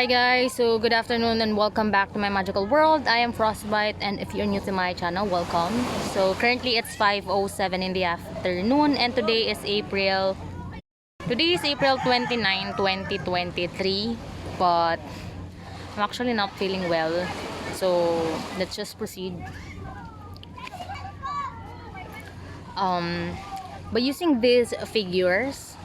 Hi guys, so good afternoon and welcome back to my magical world. I am Frostbite, and if you're new to my channel, welcome. So currently it's 5:07 in the afternoon, and today is April 29, 2023, but I'm actually not feeling well. So let's just proceed. By using these figures,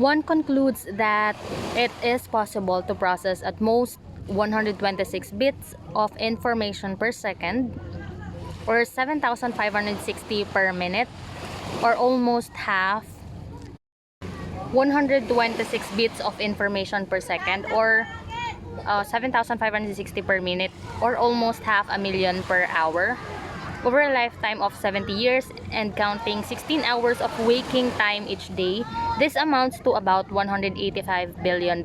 one concludes that it is possible to process at most 126 bits of information per second, or 7,560 per minute, or almost half 126 bits of information per second, or 7,560 per minute, or almost half a million per hour, over a lifetime of 70 years and counting 16 hours of waking time each day. This amounts to about 185 billion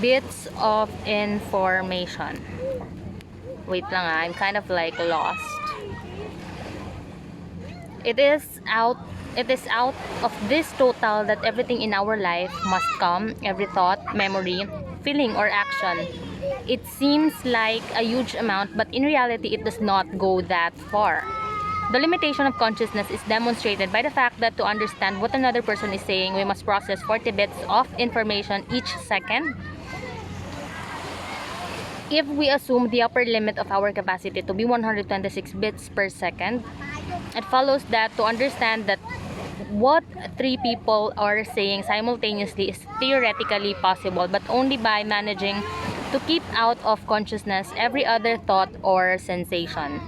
bits of information. Wait lang I'm kind of like lost. It is out of this total that everything in our life must come, every thought, memory, feeling, or action. It seems like a huge amount, but in reality it does not go that far. The limitation of consciousness is demonstrated by the fact that to understand what another person is saying, we must process 40 bits of information each second. If we assume the upper limit of our capacity to be 126 bits per second, it follows that to understand that what three people are saying simultaneously is theoretically possible, but only by managing to keep out of consciousness every other thought or sensation.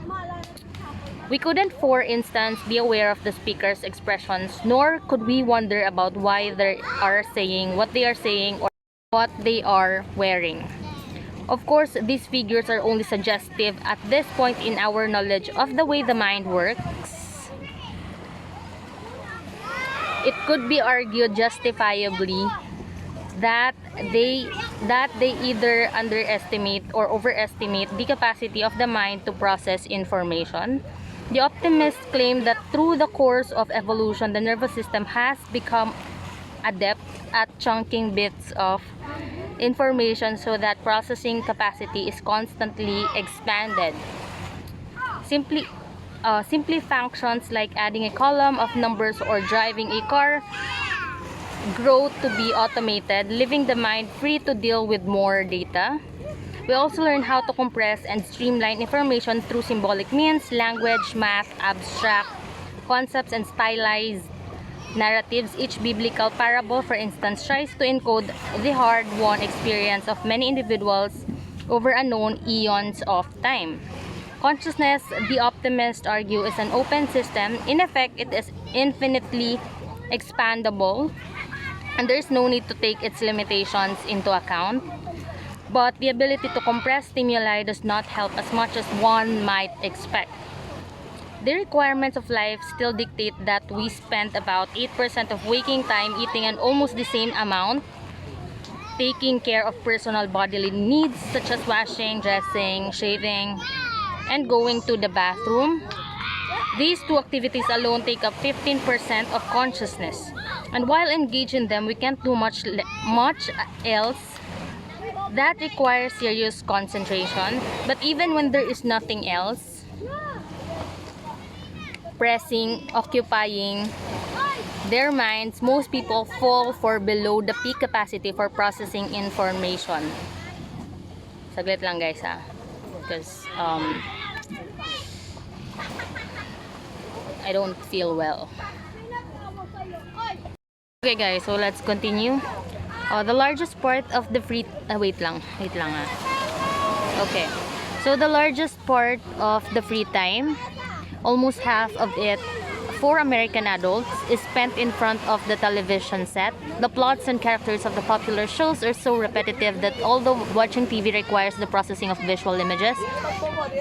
We couldn't, for instance, be aware of the speaker's expressions, nor could we wonder about why they are saying what they are saying or what they are wearing. Of course, these figures are only suggestive at this point in our knowledge of the way the mind works. It could be argued justifiably that they either underestimate or overestimate the capacity of the mind to process information. The optimists claim that through the course of evolution, the nervous system has become adept at chunking bits of information so that processing capacity is constantly expanded. Simply functions like adding a column of numbers or driving a car grow to be automated, leaving the mind free to deal with more data. We also learn how to compress and streamline information through symbolic means, language, math, abstract concepts, and stylized narratives. Each biblical parable, for instance, tries to encode the hard-won experience of many individuals over a known eons of time. Consciousness, the optimists argue, is an open system. In effect, it is infinitely expandable, and there is no need to take its limitations into account. But the ability to compress stimuli does not help as much as one might expect. The requirements of life still dictate that we spend about 8% of waking time eating, and almost the same amount taking care of personal bodily needs such as washing, dressing, shaving, and going to the bathroom. These two activities alone take up 15% of consciousness, and while engaged in them, we can't do much else that requires serious concentration. But even when there is nothing else occupying their minds, most people fall for below the peak capacity for processing information. Saglit lang guys because I don't feel well. Okay guys, so let's continue. The largest part of the free wait lang okay, so the largest part of the free time, almost half of it for American adults, is spent in front of the television set. The plots and characters of the popular shows are so repetitive that although watching TV requires the processing of visual images,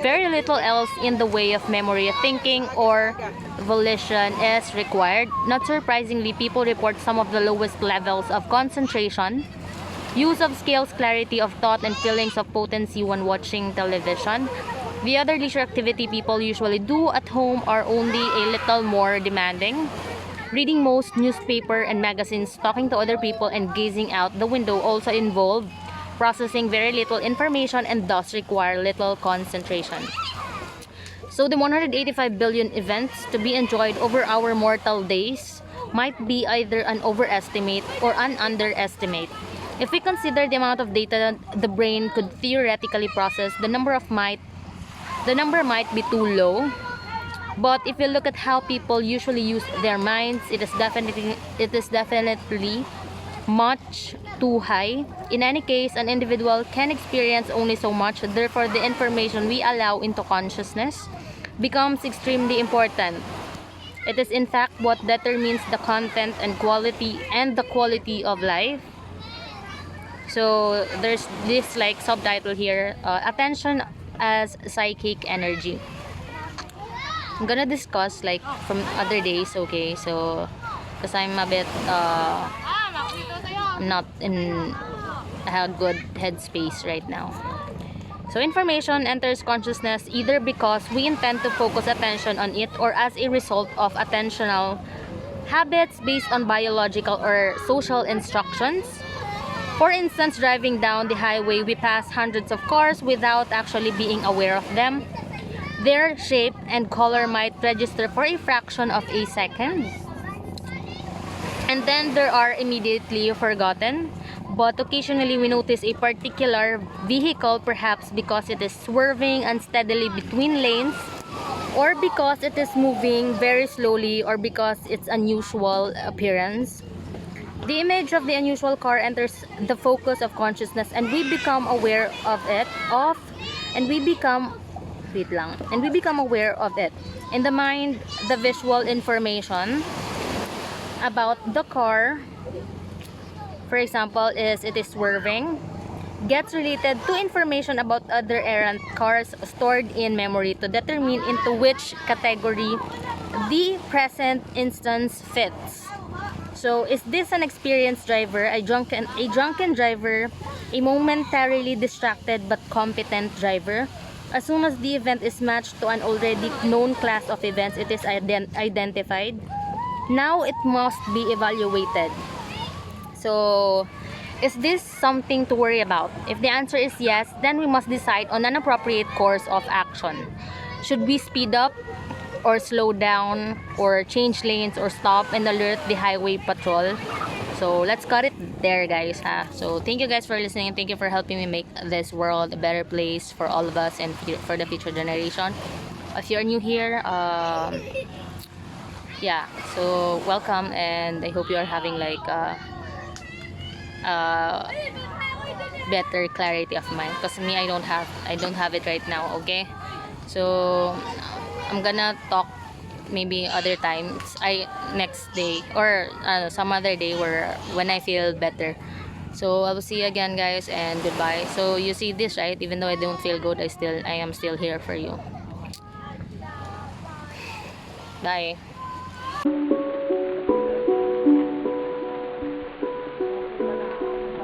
very little else in the way of memory, thinking, or volition is required. Not surprisingly, people report some of the lowest levels of concentration, use of scales, clarity of thought, and feelings of potency when watching television. The other leisure activity people usually do at home are only a little more demanding. Reading most newspaper and magazines, talking to other people, and gazing out the window also involve processing very little information and thus require little concentration. So the 185 billion events to be enjoyed over our mortal days might be either an overestimate or an underestimate. If we consider the amount of data the brain could theoretically process, the number might be too low. But if you look at how people usually use their minds, it is definitely much too high. In any case, an individual can experience only so much, therefore the information we allow into consciousness becomes extremely important. It is in fact what determines the content and the quality of life. So there's this like subtitle here, attention as psychic energy. I'm gonna discuss like from other days, okay? So because I'm a bit not in a good headspace right now. So information enters consciousness either because we intend to focus attention on it or as a result of attentional habits based on biological or social instructions. For instance, driving down the highway, we pass hundreds of cars without actually being aware of them. Their shape and color might register for a fraction of a second, and then they are immediately forgotten. But occasionally we notice a particular vehicle, perhaps because it is swerving unsteadily between lanes, or because it is moving very slowly, or because its unusual appearance. The image of the unusual car enters the focus of consciousness, and we become aware of it. And we become aware of it. In the mind, the visual information about the car, for example, is it is swerving, gets related to information about other errant cars stored in memory to determine into which category the present instance fits. So, is this an experienced driver, a drunken driver, a momentarily distracted but competent driver? As soon as the event is matched to an already known class of events, it is identified. Now it must be evaluated. So, is this something to worry about? If the answer is yes, then we must decide on an appropriate course of action. Should we speed up or slow down or change lanes or stop and alert the highway patrol? So let's cut it there, guys. So thank you guys for listening, and thank you for helping me make this world a better place for all of us and for the future generation. If you're new here, yeah, so welcome, and I hope you are having like better clarity of mind, because me, I don't have it right now. Okay, so I'm gonna talk maybe other times, next day or some other day when I feel better. So I will see you again, guys, and goodbye. So you see this, right? Even though I don't feel good, I am still here for you. Bye.